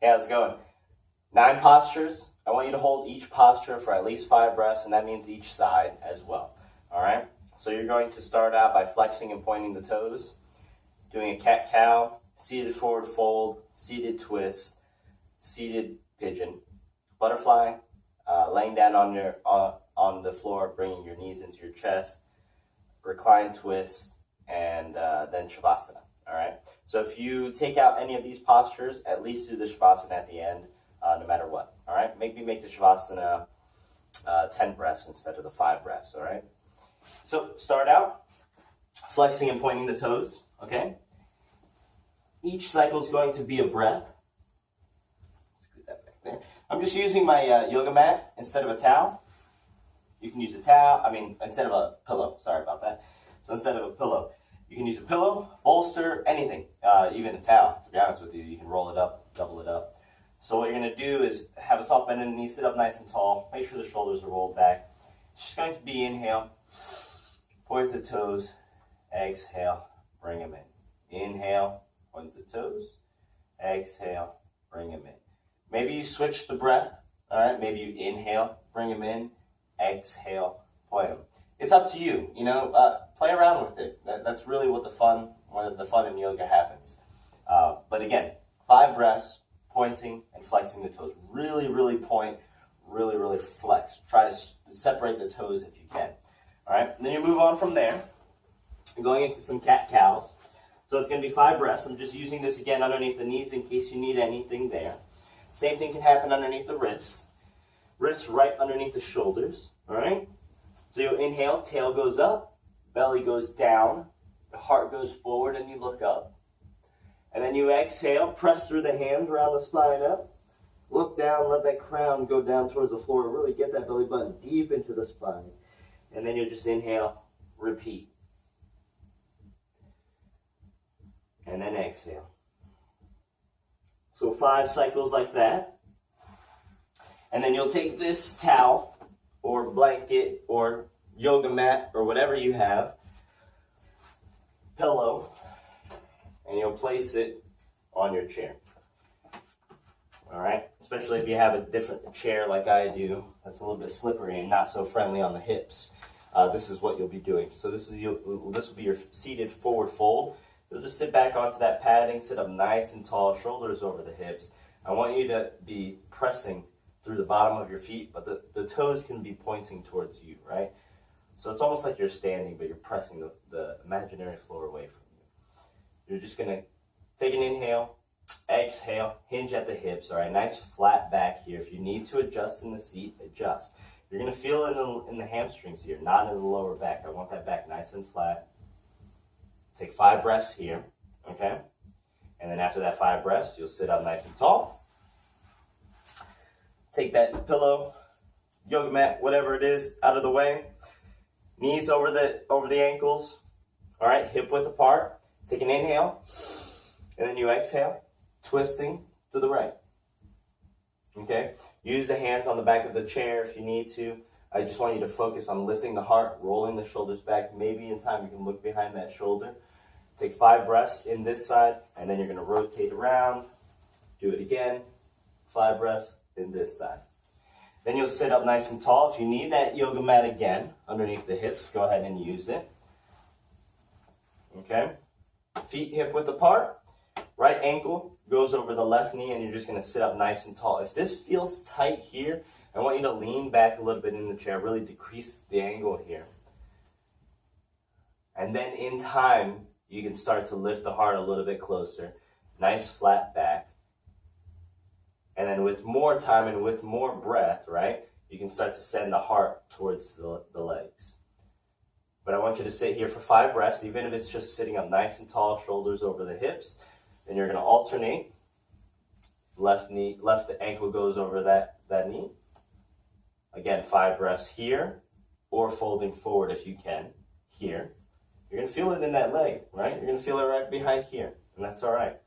Hey, how's it going? 9 postures. I want you to hold each posture for at least 5 breaths, and that means each side as well. All right? So you're going to start out by flexing and pointing the toes, doing a cat-cow, seated forward fold, seated twist, seated pigeon, butterfly, laying down on the floor, bringing your knees into your chest, recline twist, and then Shavasana. All right. So if you take out any of these postures, at least do the Shavasana at the end, no matter what. All right. Make the Shavasana 10 breaths instead of the 5 breaths. All right. So start out flexing and pointing the toes. Okay. Each cycle is going to be a breath. Let's put that back there. I'm just using my yoga mat instead of a towel. You can use a towel. Instead of a pillow. Sorry about that. So instead of a pillow, you can use a pillow, bolster, anything, even a towel. To be honest with you, you can roll it up, double it up. So what you're going to do is have a soft bend in the knees, sit up nice and tall. Make sure the shoulders are rolled back. It's just going to be inhale, point the toes, exhale, bring them in. Inhale, point the toes, exhale, bring them in. Maybe you switch the breath. All right, maybe you inhale, bring them in, exhale, point them. It's up to you, play around with it. That's really what the fun in yoga happens. But again, 5 breaths, pointing and flexing the toes. Really, really point, really, really flex. Try to separate the toes if you can. All right, and then you move on from there. You're going into some cat-cows. So it's going to be 5 breaths. I'm just using this again underneath the knees in case you need anything there. Same thing can happen underneath the wrists. Wrists right underneath the shoulders. All right. So you inhale, tail goes up, belly goes down, the heart goes forward and you look up. And then you exhale, press through the hands around the spine up. Look down, let that crown go down towards the floor. Really get that belly button deep into the spine. And then you just inhale, repeat. And then exhale. So 5 cycles like that. And then you'll take this towel or blanket or yoga mat or whatever you have, pillow, and you'll place it on your chair. All right, especially if you have a different chair like I do, that's a little bit slippery and not so friendly on the hips. This is what you'll be doing. So this will be your seated forward fold. You'll just sit back onto that padding, sit up nice and tall, shoulders over the hips. I want you to be pressing through the bottom of your feet, but the toes can be pointing towards you, right? So it's almost like you're standing, but you're pressing the imaginary floor away from you. You're just going to take an inhale, exhale, hinge at the hips, all right? Nice flat back here. If you need to adjust in the seat, adjust. You're going to feel it in the hamstrings here, not in the lower back. I want that back nice and flat. Take 5 breaths here, okay? And then after that 5 breaths, you'll sit up nice and tall. Take that pillow, yoga mat, whatever it is, out of the way. Knees over the ankles. All right, hip width apart. Take an inhale, and then you exhale, twisting to the right. Okay? Use the hands on the back of the chair if you need to. I just want you to focus on lifting the heart, rolling the shoulders back. Maybe in time you can look behind that shoulder. Take 5 breaths in this side, and then you're going to rotate around. Do it again. 5 breaths in this side. Then you'll sit up nice and tall. If you need that yoga mat again underneath the hips, go ahead and use it. Okay? Feet hip width apart. Right ankle goes over the left knee, and you're just going to sit up nice and tall. If this feels tight here, I want you to lean back a little bit in the chair, really decrease the angle here. And then in time, you can start to lift the heart a little bit closer. Nice flat back. And then with more time and with more breath, right, you can start to send the heart towards the legs. But I want you to sit here for 5 breaths, even if it's just sitting up nice and tall, shoulders over the hips. Then you're going to alternate. Left ankle goes over that knee. Again, 5 breaths here, or folding forward if you can, here. You're going to feel it in that leg, right? You're going to feel it right behind here, and that's all right.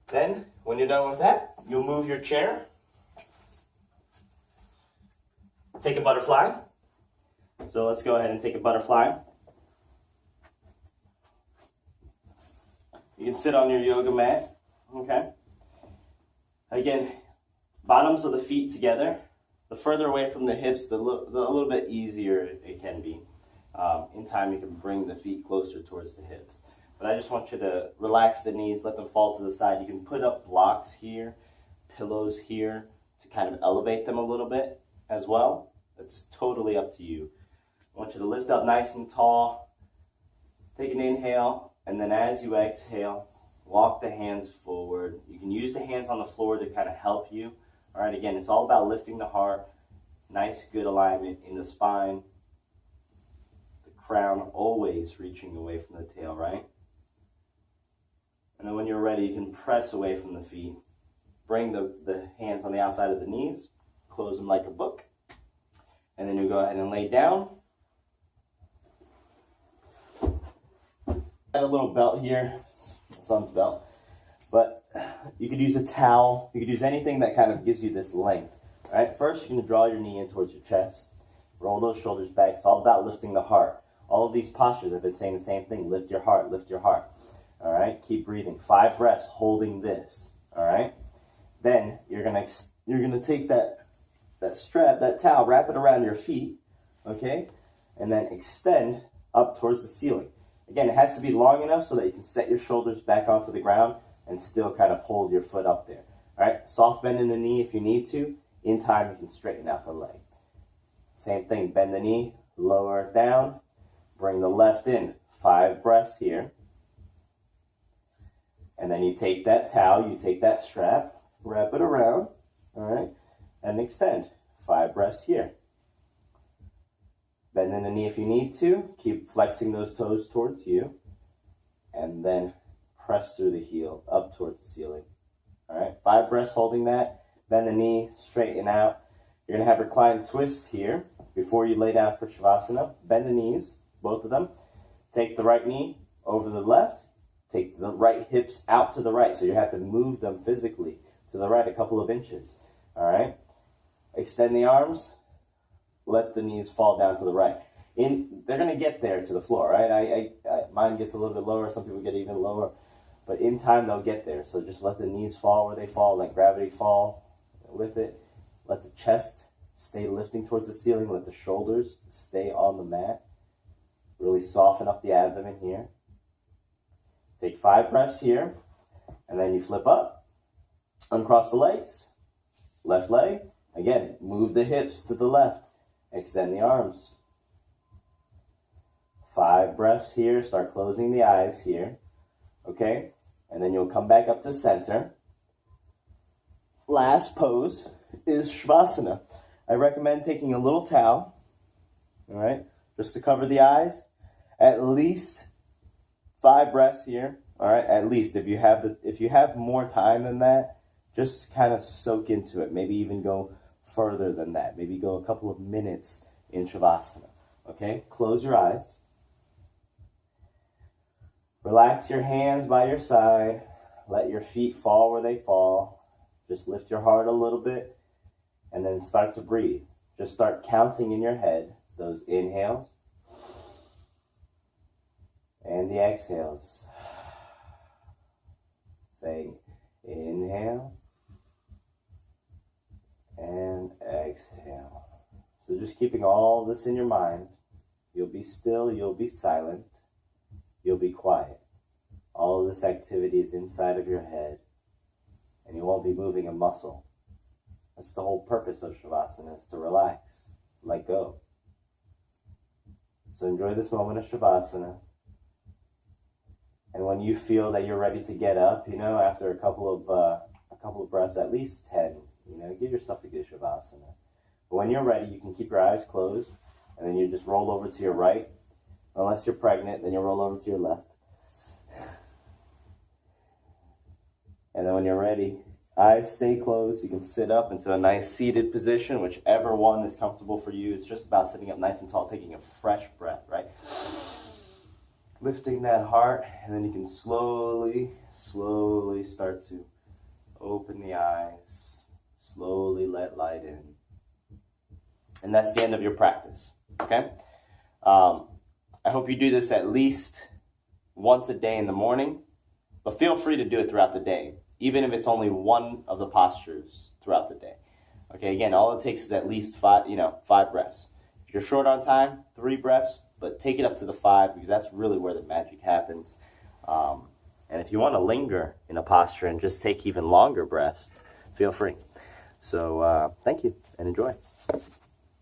Then, when you're done with that, you'll move your chair. Take a butterfly. So let's go ahead and take a butterfly. You can sit on your yoga mat, okay? again, bottoms of the feet together. The further away from the hips, the little bit easier it can be. In time, you can bring the feet closer towards the hips. But I just want you to relax the knees, let them fall to the side. You can put up blocks here, pillows here, to kind of elevate them a little bit as well. It's totally up to you. I want you to lift up nice and tall. Take an inhale, and then as you exhale, walk the hands forward. You can use the hands on the floor to kind of help you. All right, again, it's all about lifting the heart. Nice, good alignment in the spine. The crown always reaching away from the tail, right? And then when you're ready, you can press away from the feet. Bring the hands on the outside of the knees. Close them like a book. And then you go ahead and lay down. Got a little belt here. Son's belt. But you could use a towel. You could use anything that kind of gives you this length. All right, first you're going to draw your knee in towards your chest. Roll those shoulders back. It's all about lifting the heart. All of these postures have been saying the same thing. Lift your heart, lift your heart. All right, keep breathing. 5 breaths holding this. All right. Then you're gonna take that strap, that towel, wrap it around your feet, okay, and then extend up towards the ceiling. Again, it has to be long enough so that you can set your shoulders back onto the ground and still kind of hold your foot up there. All right, soft bend in the knee if you need to. In time, you can straighten out the leg. Same thing, bend the knee, lower it down, bring the left in. 5 breaths here. And then you take that towel, you take that strap, wrap it around, all right, and extend. 5 breaths here. Bend in the knee if you need to. Keep flexing those toes towards you. And then press through the heel up towards the ceiling. All right, 5 breaths holding that. Bend the knee, straighten out. You're going to have reclined twist here before you lay down for Shavasana. Bend the knees, both of them. Take the right knee over the left. Take the right hips out to the right, so you have to move them physically to the right a couple of inches. All right? Extend the arms. Let the knees fall down to the right. They're going to get there to the floor, right? Mine gets a little bit lower. Some people get even lower. But in time, they'll get there. So just let the knees fall where they fall. Let gravity fall with it. Let the chest stay lifting towards the ceiling. Let the shoulders stay on the mat. Really soften up the abdomen here. Take 5 breaths here, and then you flip up, uncross the legs, left leg. Again, move the hips to the left, extend the arms. 5 breaths here, start closing the eyes here, okay? And then you'll come back up to center. Last pose is Shavasana. I recommend taking a little towel, all right, just to cover the eyes. At least 5 breaths here, all right, at least. If you have more time than that, just kind of soak into it. Maybe even go further than that. Maybe go a couple of minutes in Shavasana, okay? Close your eyes. Relax your hands by your side. Let your feet fall where they fall. Just lift your heart a little bit, and then start to breathe. Just start counting in your head those inhales and the exhales. Saying inhale and exhale. So just keeping all this in your mind. You'll be still, you'll be silent, you'll be quiet. All of this activity is inside of your head, and you won't be moving a muscle. That's the whole purpose of Shavasana, is to relax, let go. So enjoy this moment of Shavasana. And when you feel that you're ready to get up, after a couple of breaths, at least 10, give yourself a good Shavasana. But when you're ready, you can keep your eyes closed, and then you just roll over to your right. Unless you're pregnant, then you roll over to your left. And then when you're ready, eyes stay closed. You can sit up into a nice seated position, whichever one is comfortable for you. It's just about sitting up nice and tall, taking a fresh breath, right? Lifting that heart, and then you can slowly start to open the eyes. Slowly let light in. And that's the end of your practice, okay? I hope you do this at least once a day in the morning, but feel free to do it throughout the day. even if it's only one of the postures throughout the day. Okay, again, all it takes is at least five breaths. If you're short on time, 3 breaths, but take it up to the 5 because that's really where the magic happens. And if you want to linger in a posture and just take even longer breaths, feel free. So thank you and enjoy.